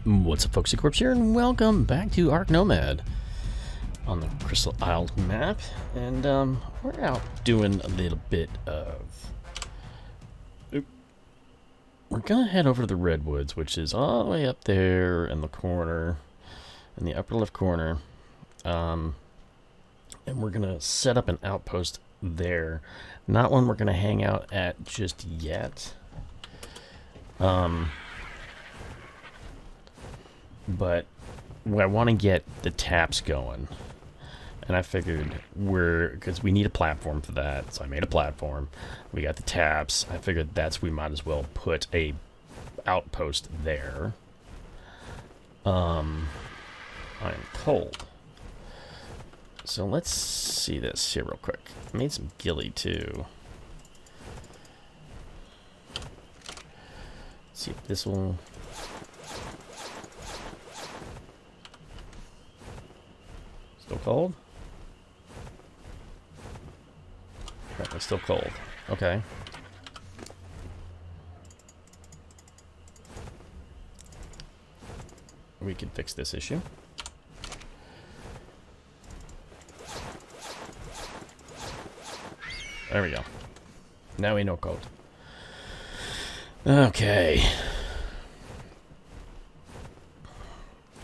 What's up, folks? Corpse here, and welcome back to Ark Nomad on the Crystal Isles map. And we're out doing a little bit of. We're gonna head over to the Redwoods, which is all the way up there in the corner, in the upper left corner. And we're gonna set up an outpost there. Not one we're gonna hang out at just yet. But I want to get the taps going, and I figured because we need a platform for that, so I made a platform. We got the taps. I figured we might as well put a outpost there. I'm cold, so let's see this here real quick. I made some gilly too. Let's see if this will. Still cold? Apparently still cold. Okay. We can fix this issue. There we go. Now we know code. Okay.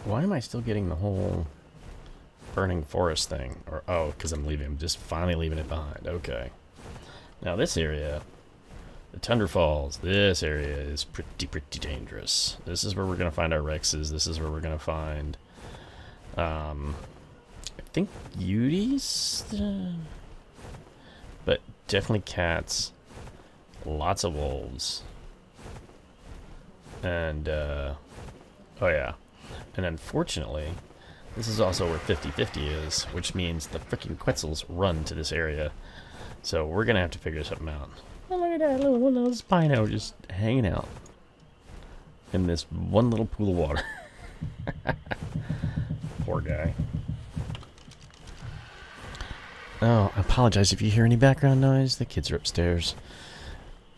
Why am I still getting the whole burning forest thing? Or because I'm just finally leaving it behind. Okay. Now this area, the Tundra Falls, this area is pretty dangerous. This is where we're gonna find our Rexes. This is where we're gonna find I think Uties, but definitely cats, lots of wolves, and oh yeah, and unfortunately this is also where 50-50 is, which means the freaking Quetzals run to this area. So we're going to have to figure something out. Oh, look at that little Spino just hanging out in this one little pool of water. Poor guy. Oh, I apologize if you hear any background noise. The kids are upstairs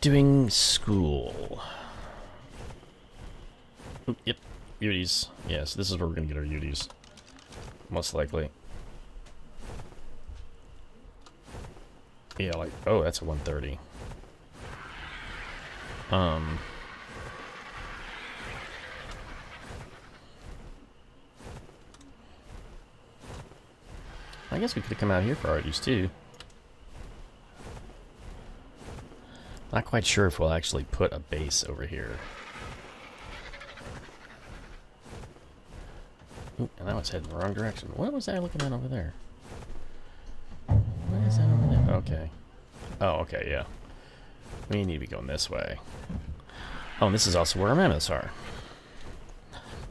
doing school. Oop, yep, Uties. Yes, this is where we're going to get our Uties. Most likely. Yeah, like, oh, that's a 130. I guess we could have come out here for Arties too. Not quite sure if we'll actually put a base over here. Ooh, and now it's heading the wrong direction. What was I looking at over there? What is that over there? Okay. Oh, okay, yeah. We need to be going this way. Oh, and this is also where our mammoths are.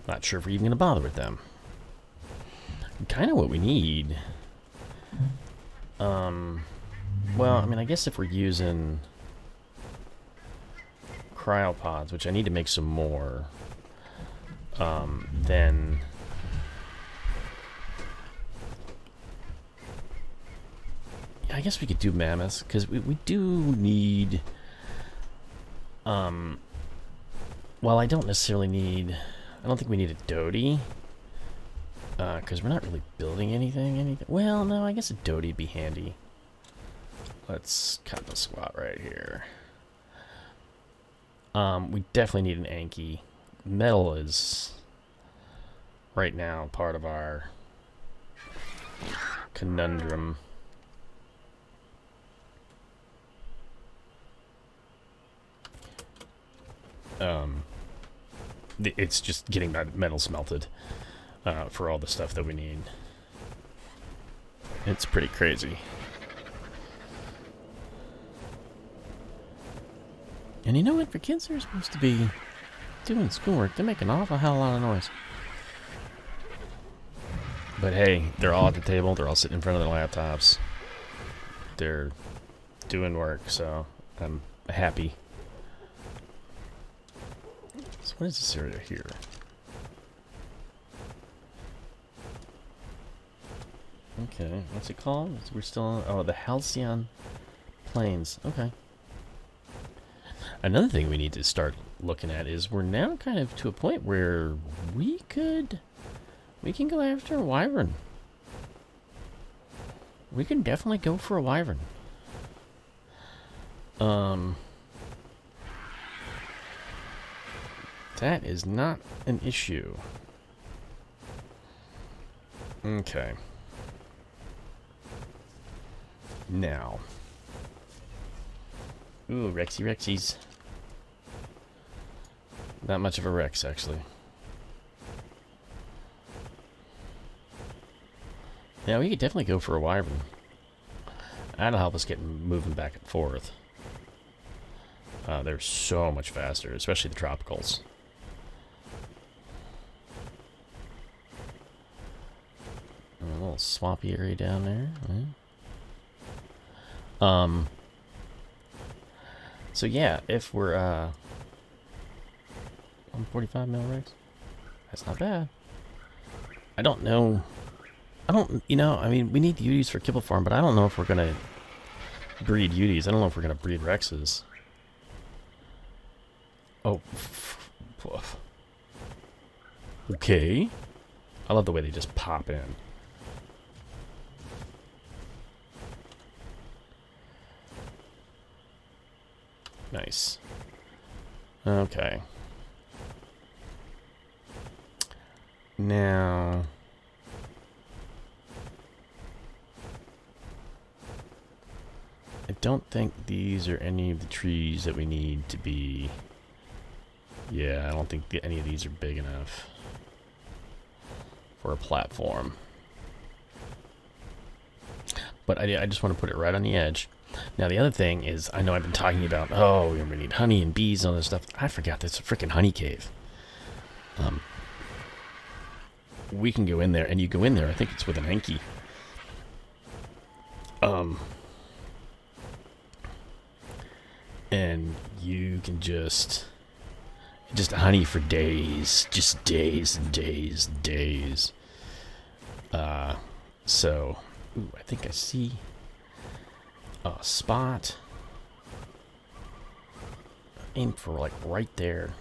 Not sure if we're even going to bother with them. Kind of what we need. Well, I mean, I guess if we're using cryopods, which I need to make some more, then I guess we could do mammoths, because we do need, well, I don't necessarily need, I don't think we need a doty, because we're not really building anything, well, no, I guess a doty would be handy. Let's cut the squat right here. We definitely need an Anki. Metal is, right now, part of our conundrum. It's just getting that metal smelted for all the stuff that we need. It's pretty crazy. And you know what? For kids, they're supposed to be doing schoolwork. They make an awful hell of a lot of noise. But hey, they're all at the table. They're all sitting in front of their laptops. They're doing work, so I'm happy. So what is this area here? Okay, what's it called? We're still on, oh, the Halcyon Plains. Okay. Another thing we need to start looking at is we're now kind of to a point where we can go after a wyvern. We can definitely go for a wyvern. That is not an issue. Okay. Now. Ooh, Rexy Rexies. Not much of a Rex, actually. Yeah, we could definitely go for a wyvern. That'll help us get moving back and forth. They're so much faster, especially the tropicals. A little swampy area down there. Right? So yeah, if we're 145 mil Rex, that's not bad. I don't know. I mean, we need Uties for Kibble Farm, but I don't know if we're gonna breed Uties. I don't know if we're gonna breed Rexes. Oh. Okay. I love the way they just pop in. Nice. Okay. Now... I don't think these are any of the trees that we need to be... Yeah, I don't think any of these are big enough for a platform. But I just want to put it right on the edge. Now, the other thing is, I know I've been talking about, oh, we need honey and bees and all this stuff. I forgot there's a freaking honey cave. We can go in there, and you go in there, I think it's with an Enki. And you can just honey for days, just days and days and days. So, ooh, I think I see a spot. Aim for like right there.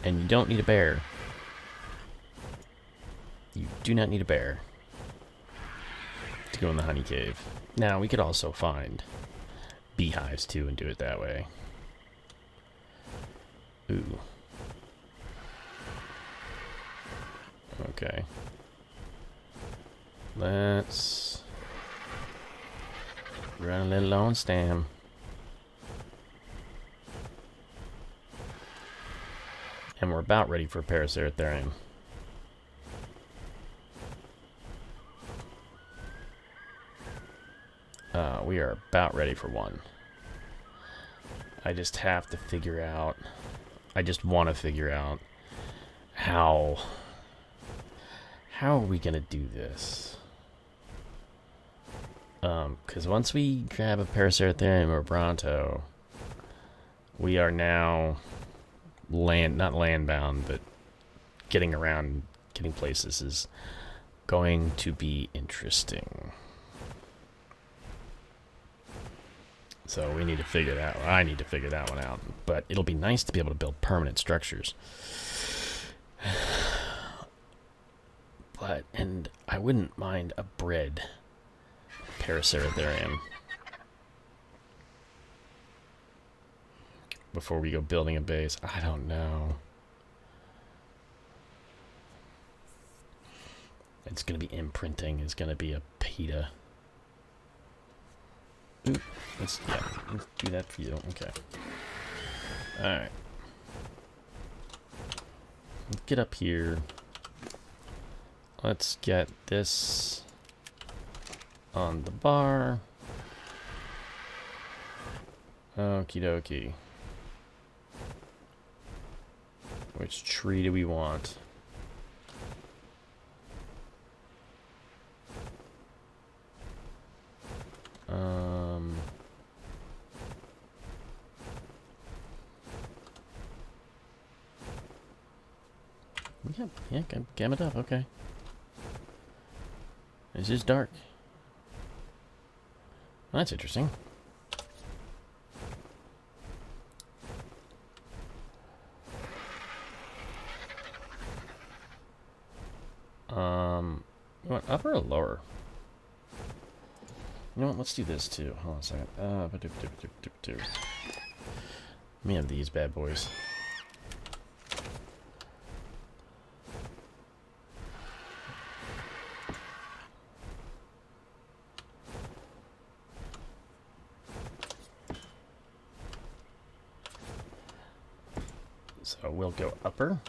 And you don't need a bear. You do not need a bear to go in the honey cave. Now, we could also find beehives too and do it that way. Ooh. Okay. Let's run a little on stam. And we're about ready for Paraceratherium. We are about ready for one. I just have to figure out... I just want to figure out how are we going to do this? Because once we grab a Paraceratherium or Bronto, we are now... not land bound, but getting around, getting places is going to be interesting. So we need to figure that. I need to figure that one out. But it'll be nice to be able to build permanent structures. And I wouldn't mind a bred Paraceratherium before we go building a base. I don't know. It's going to be imprinting. It's going to be a PETA. Ooh, let's do that for you. Okay. Alright. Let's get up here. Let's get this on the bar. Okie dokie. Which tree do we want? Yep, yeah, gamma up, okay. It's just dark. Well, that's interesting. You want upper or lower? You know what, let's do this too. Hold on a second. Let me have these bad boys. So we'll go upper.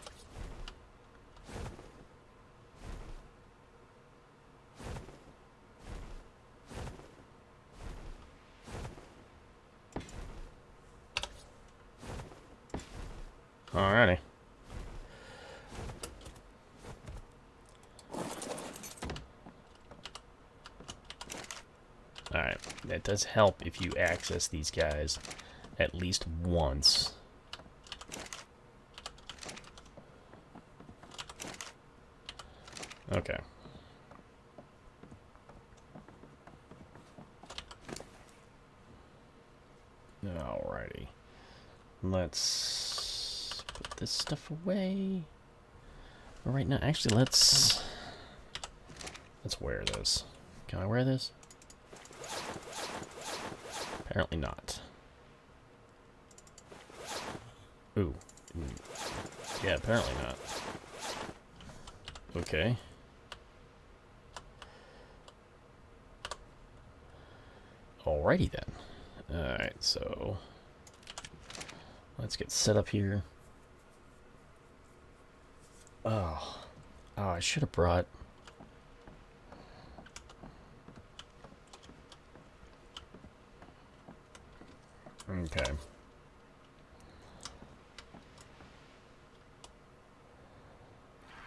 Alrighty. Alright, that does help if you access these guys at least once. Okay. Alrighty. Let's put this stuff away. Right now, actually, let's wear this. Can I wear this? Apparently not. Ooh. Yeah, apparently not. Okay. Alrighty then. Alright, so let's get set up here. Oh, I should have brought. Okay.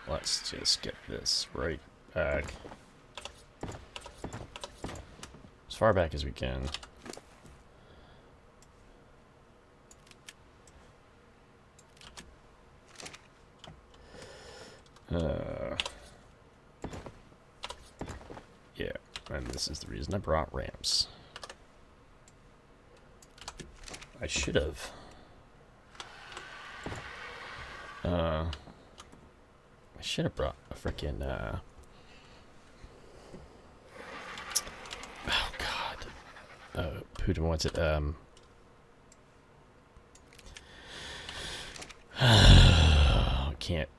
Let's just get this right back. As far back as we can. Yeah, and this is the reason I brought ramps. I should have. I should have brought a freaking. Oh God. Who wants it? Can't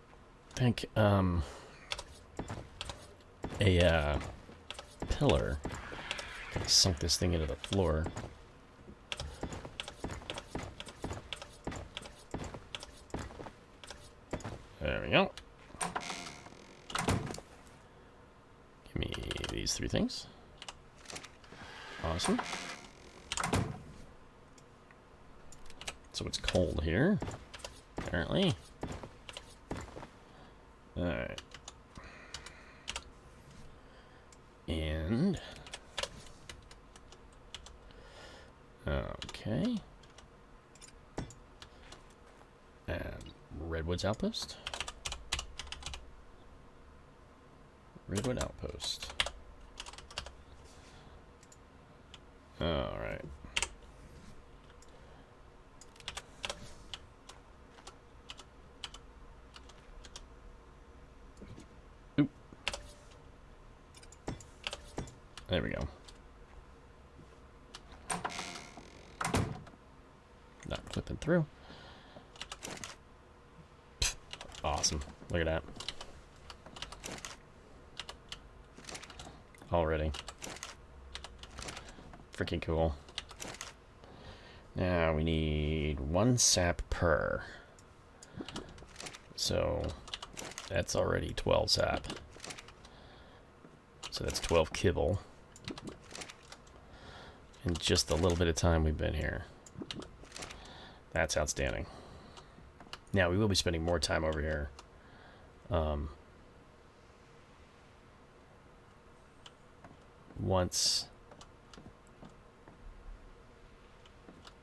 think. A pillar. Gonna sunk this thing into the floor. There we go. Give me these three things. Awesome. So it's cold here, apparently. Alright. And okay. And Redwoods outpost. Redwood outpost. Alright. Oop. There we go. Not flipping through. Awesome. Look at that. Already. Freaking cool. Now we need 1 sap per. So that's already 12 sap. So that's 12 kibble. In just a little bit of time we've been here. That's outstanding. Now we will be spending more time over here. Once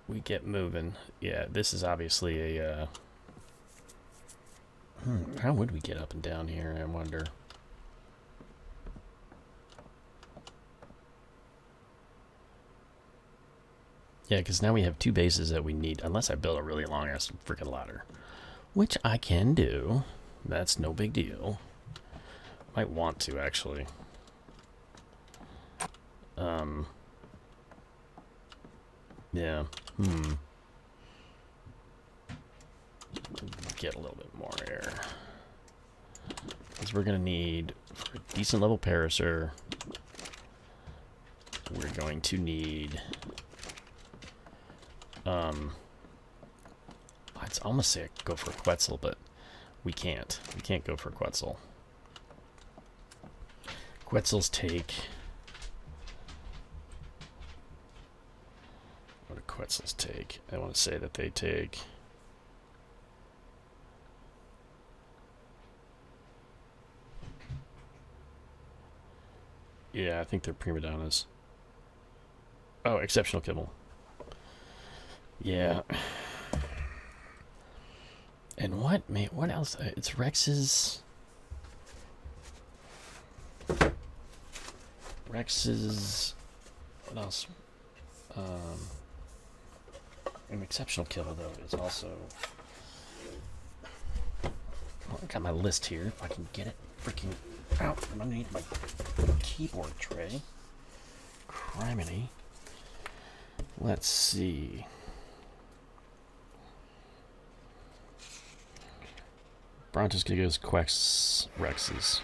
we get moving. Yeah, this is obviously a How would we get up and down here, I wonder? Yeah, because now we have two bases that we need, unless I build a really long-ass freaking ladder. Which I can do. That's no big deal. Might want to, actually. Yeah. Get a little bit more air. Because we're going to need, for a decent level parasaur, we're going to need... I'd almost say go for a Quetzal, but we can't. We can't go for a Quetzal. Quetzals take... What do Quetzals take? I want to say that they take... Yeah, I think they're prima donnas. Oh, exceptional kibble. Yeah. And what, mate? What else? It's Rex's. Rex's. What else? An exceptional kibble though is also. Well, I got my list here. If I can get it freaking out from underneath my keyboard tray. Criminy. Let's see. Brontos Gigos, Quecks, Rexes.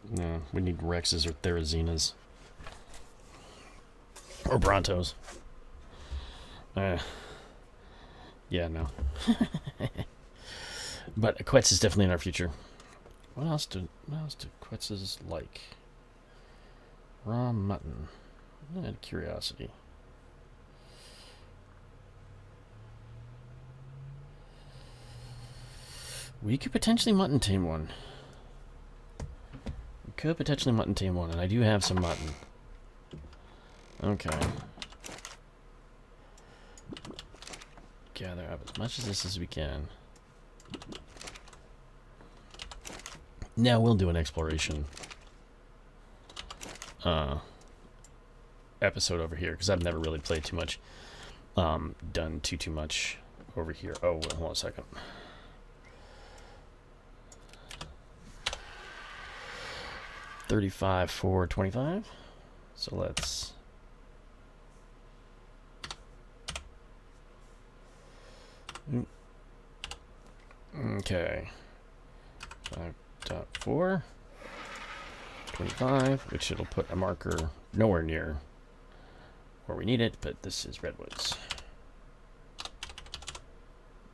No, we need Rexes or Therazinas. Or Brontos. Yeah, no. But Quetz is definitely in our future. What else do Quetzes like? Raw mutton. I had curiosity. We could potentially mutton tame one. We could potentially mutton tame one, and I do have some mutton. Okay. Gather up as much of this as we can. Now we'll do an exploration episode over here, because I've never really played too much, done too much over here. Oh, wait, hold on a second. $35 for 25. So let's. Okay. 5.4. 25, which it'll put a marker nowhere near where we need it, but this is Redwoods.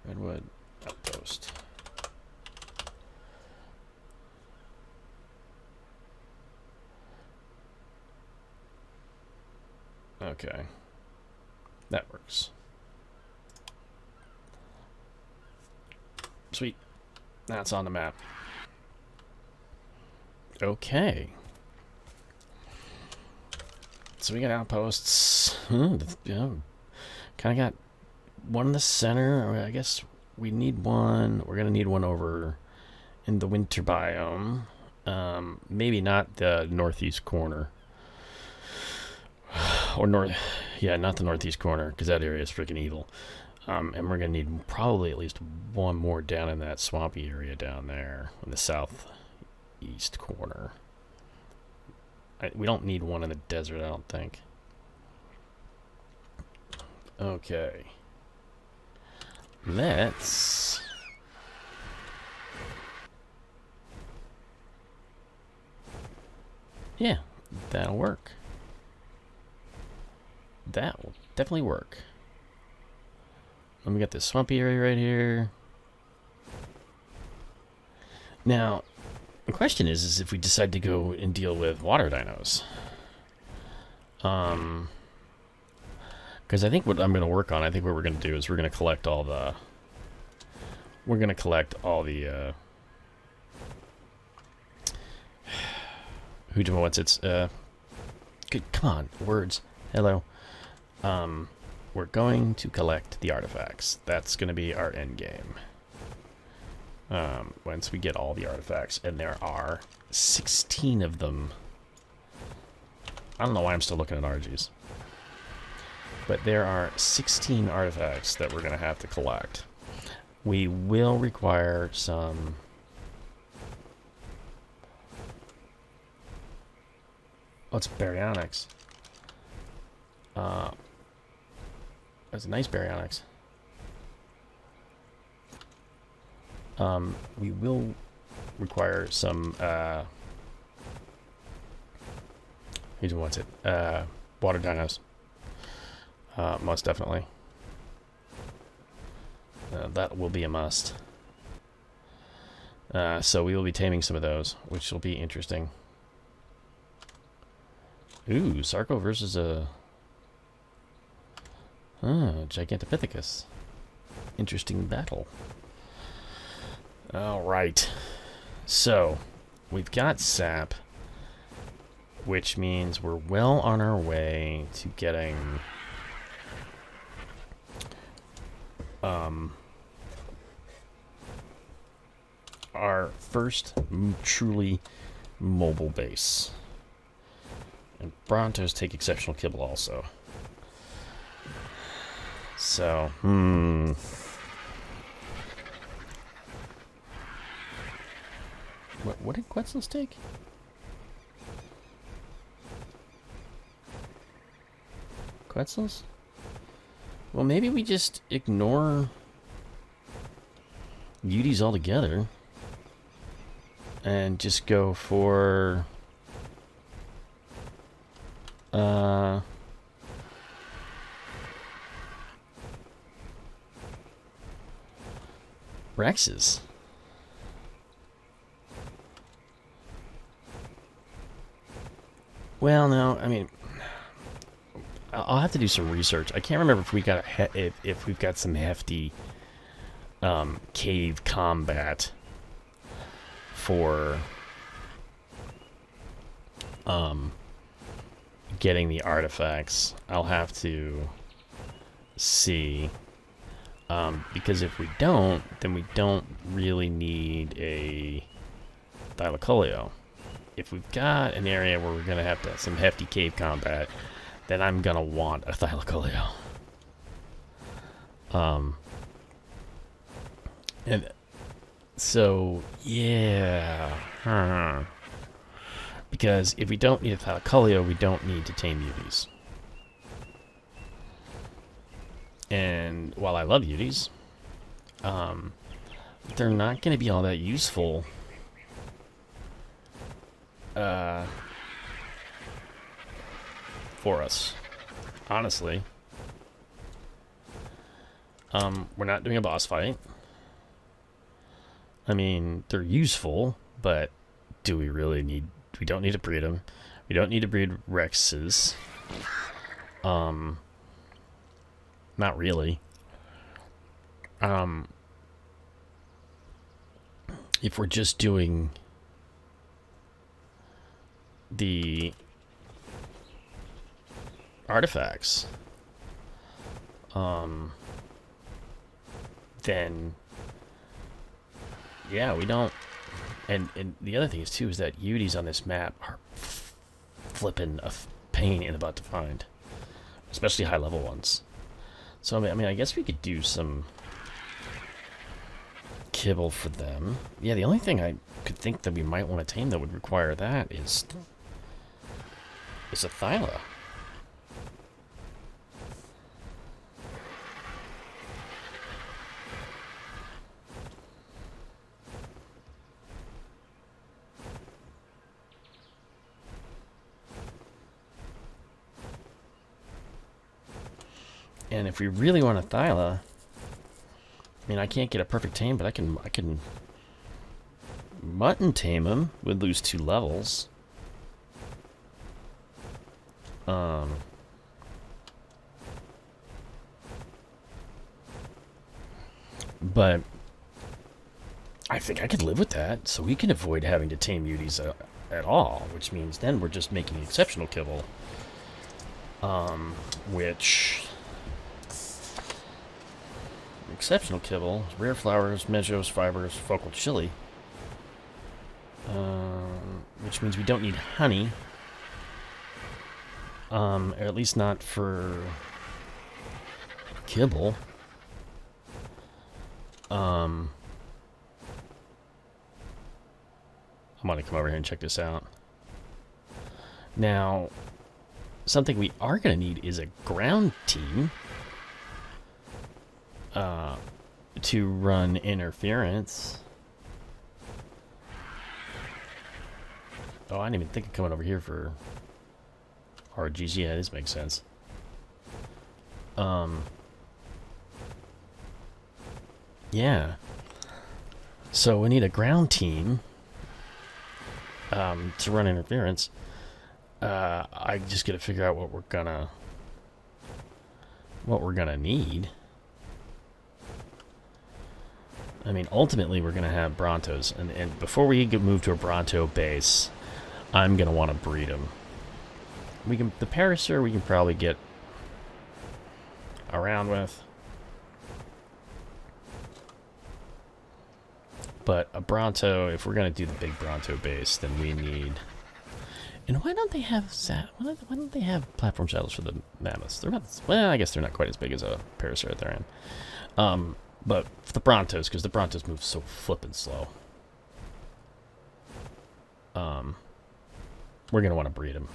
Redwood outpost. Okay. That works. Sweet. That's on the map. Okay. So we got outposts. Yeah. Kind of got one in the center. I guess we need one. We're going to need one over in the winter biome. Maybe not the northeast corner. Or north. Yeah, not the northeast corner, because that area is freaking evil. And we're going to need probably at least one more down in that swampy area down there in the southeast corner. We don't need one in the desert, I don't think. Okay. Let's... Yeah, that'll work. That will definitely work. Let me get this swampy area right here. Now, the question is if we decide to go and deal with water dinos. Because I think what I'm going to work on, I think what we're going to do is we're going to collect all the... We're going to collect all the... What's its... Good, come on, words. Hello. we're going to collect the artifacts. That's going to be our end game. Once we get all the artifacts, and there are 16 of them. I don't know why I'm still looking at RGs. But there are 16 artifacts that we're going to have to collect. We will require some... Oh, it's baryonyx. That's a nice baryonyx. We will require some, who wants it? Water dinos. Most definitely. That will be a must. So we will be taming some of those, which will be interesting. Ooh, Sarco versus a Gigantopithecus. Interesting battle. Alright. So, we've got sap, which means we're well on our way to getting our first truly mobile base. And Brontos take exceptional kibble also. So, What did Quetzals take? Quetzals? Well, maybe we just ignore Beauties altogether and just go for Rexes. Well, no, I mean, I'll have to do some research. I can't remember if we got if we've got some hefty cave combat for getting the artifacts. I'll have to see, because if we don't, then we don't really need a Thylacoleo. If we've got an area where we're going to have some hefty cave combat, then I'm going to want a Thylacoleo. And so, yeah. Because if we don't need a Thylacoleo, we don't need to tame Uties. And while I love Uties, they're not going to be all that useful for us, honestly. We're not doing a boss fight. I mean, they're useful, but do we really need... We don't need to breed them. We don't need to breed Rexes. Not really. If we're just doing the artifacts, then yeah, we don't. And the other thing is too is that Uties on this map are flipping a pain in the butt to find, especially high level ones. So I mean, I guess we could do some kibble for them. Yeah, the only thing I could think that we might want to tame that would require that is a Thyla. And if we really want a Thyla, I mean, I can't get a perfect tame, but I can mutton tame him. Would lose 2 levels. But I think I could live with that, so we can avoid having to tame Uties at all, which means then we're just making exceptional kibble, which exceptional kibble, rare flowers, meadows, fibers, focal chili. Which means we don't need honey. Or at least not for kibble. I'm gonna come over here and check this out. Now, something we are gonna need is a ground team to run interference. Oh, I didn't even think of coming over here for RGs. Yeah, this makes sense. Yeah. So we need a ground team to run interference. I just gotta figure out what we're gonna need. I mean, ultimately we're gonna have Brontos, and before we move to a Bronto base, I'm gonna want to breed them. The Parasaur we can probably get around with, but a Bronto, if we're gonna do the big Bronto base, then we need. And why don't they have why don't they have platform saddles for the mammoths? They're not. Well, I guess they're not quite as big as a Parasaur at their end. But for the Brontos, because the Brontos move so flippin' slow. We're gonna want to breed them.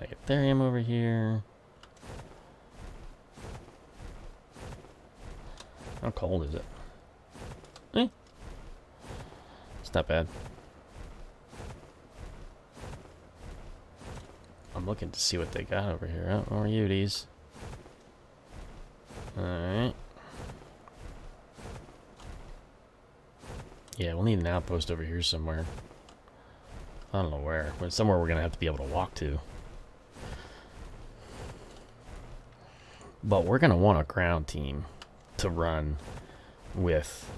I get Therium over here. How cold is it? It's not bad. I'm looking to see what they got over here. Oh, more Uties. Alright. Yeah, we'll need an outpost over here somewhere. I don't know where, but somewhere we're going to have to be able to walk to. But we're going to want a ground team to run with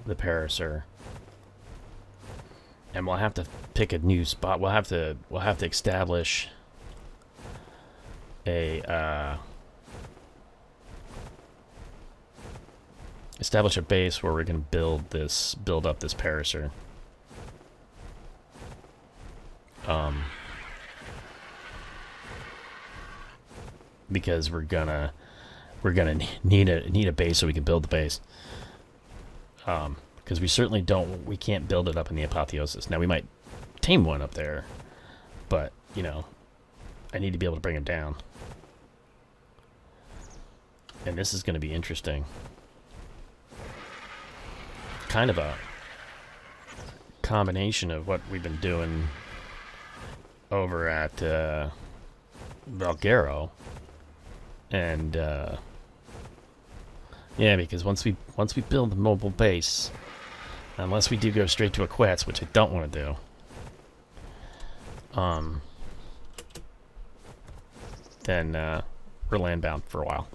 the Parasaur. And we'll have to pick a new spot. We'll have to establish a base where we're gonna build up this Parasaur. Because we're gonna need a base so we can build the base. Because we certainly we can't build it up in the apotheosis. Now we might tame one up there, but you know, I need to be able to bring him down. And this is going to be interesting. Kind of a combination of what we've been doing over at Valguero, and yeah, because once we build the mobile base, unless we do go straight to a Quetz, which I don't want to do, then we're land bound for a while,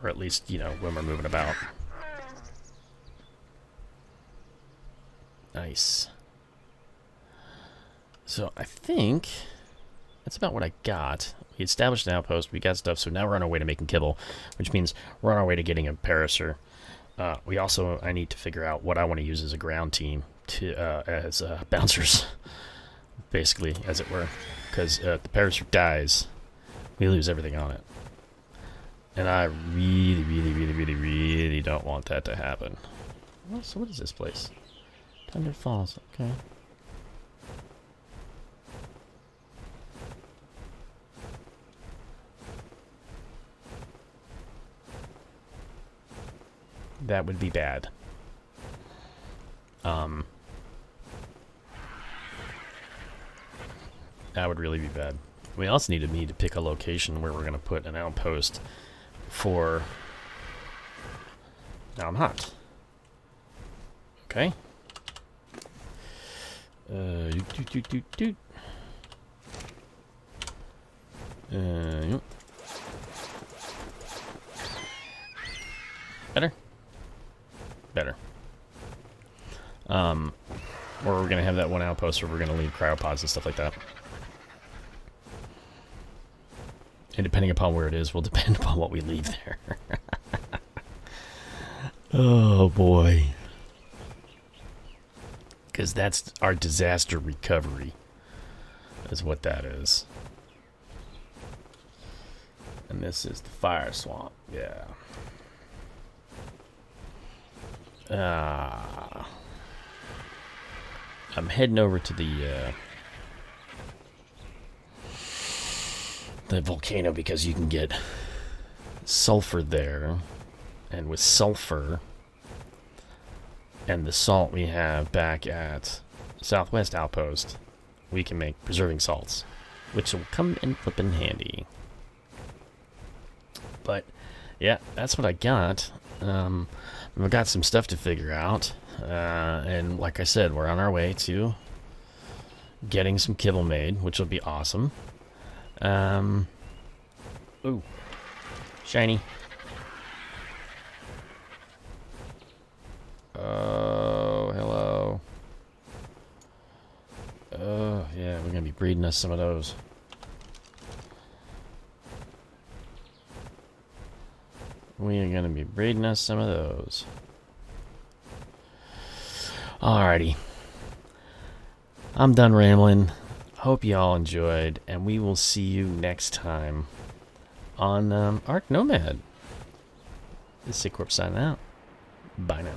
or at least, you know, when we're moving about. Nice. So I think that's about what I got. We established an outpost, we got stuff, so now we're on our way to making kibble, which means we're on our way to getting a Parasaur. I need to figure out what I want to use as a ground team to as bouncers, basically, as it were, because if the Parasaur dies, we lose everything on it, and I really, really, really, really, really don't want that to happen. Well, so what is this place? Thunder Falls. Okay. That would be bad. That would really be bad. We also need to pick a location where we're going to put an outpost for... Now I'm hot. Okay. Better? Better. Or we're gonna have that one outpost where we're gonna leave cryopods and stuff like that. And depending upon where it is will depend upon what we leave there. Oh, boy. Because that's our disaster recovery. Is what that is. And this is the fire swamp. Yeah. I'm heading over to the volcano because you can get sulfur there. And with sulfur and the salt we have back at Southwest Outpost, we can make preserving salts, which will come in flippin' handy. But yeah, that's what I got. We've got some stuff to figure out, and like I said, we're on our way to getting some kibble made, which will be awesome. Ooh, shiny. Oh, hello. Oh, yeah, we're gonna be breeding us some of those. We are gonna be breeding us some of those. Alrighty. I'm done rambling. Hope you all enjoyed, and we will see you next time on Ark Nomad. This is Sick Corp signing out. Bye now.